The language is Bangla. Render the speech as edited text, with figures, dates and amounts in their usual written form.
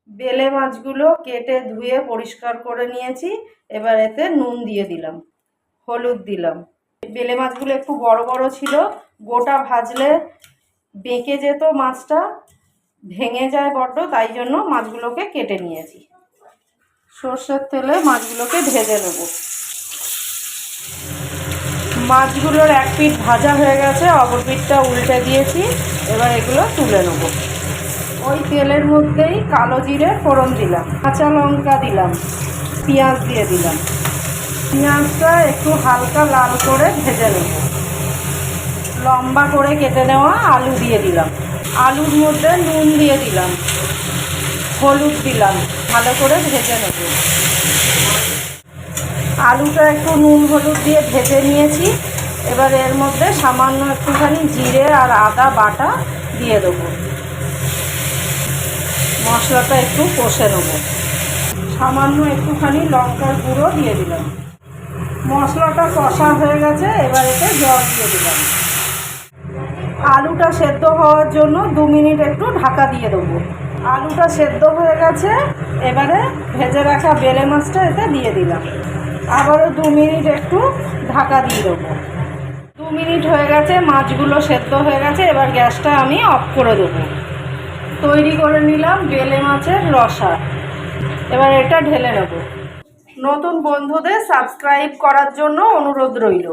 বেলে মাছগুলো কেটে ধুয়ে পরিষ্কার করে নিয়েছি। এবার এতে নুন দিয়ে দিলাম, হলুদ দিলাম। বেলে মাছগুলো একটু বড় বড় ছিল, গোটা ভাজলে বেঁকে যেত, মাছটা ভেঙে যায় বড্ড, তাই জন্য মাছগুলোকে কেটে নিয়েছি। সর্ষের তেলে মাছগুলোকে ভেজে নেব। মাছগুলোর এক পিঠ ভাজা হয়ে গেছে, অপর পিঠটা উল্টে দিয়েছি। এবার এগুলো তুলে নেব। ওই তেলের মধ্যেই কালো জিরে ফোড়ন দিলাম, কাঁচা লঙ্কা দিলাম, পেঁয়াজ দিয়ে দিলাম। পেঁয়াজটা একটু হালকা লাল করে ভেজে নেব। লম্বা করে কেটে নেওয়া আলু দিয়ে দিলাম। আলুর মধ্যে নুন দিয়ে দিলাম, হলুদ দিলাম, ভালো করে ভেজে নেব। আলুটা একটু নুন হলুদ দিয়ে ভেজে নিয়েছি। এবার এর মধ্যে সামান্য একটুখানি জিরে আর আদা বাটা দিয়ে দেবো। মশলাটা একটু কষে নেব। সামান্য একটুখানি লঙ্কার গুঁড়ো দিয়ে দিলাম। মশলাটা কষা হয়ে গেছে, এবার এতে জল দিয়ে দিলাম। আলুটা সেদ্ধ হওয়ার জন্য 2 মিনিট একটু ঢাকা দিয়ে দেবো। আলুটা সেদ্ধ হয়ে গেছে, এবারে ভেজে রাখা বেলে মাছটা এতে দিয়ে দিলাম। আবারও 2 মিনিট একটু ঢাকা দিয়ে দেবো। 2 মিনিট হয়ে গেছে, মাছগুলো সেদ্ধ হয়ে গেছে। এবার গ্যাসটা আমি অফ করে দেবো। তৈরি করে নিলাম বেলে মাছের রসা। এবার এটা ঢেলে নেব। নতুন বন্ধুদের সাবস্ক্রাইব করার জন্য অনুরোধ রইল।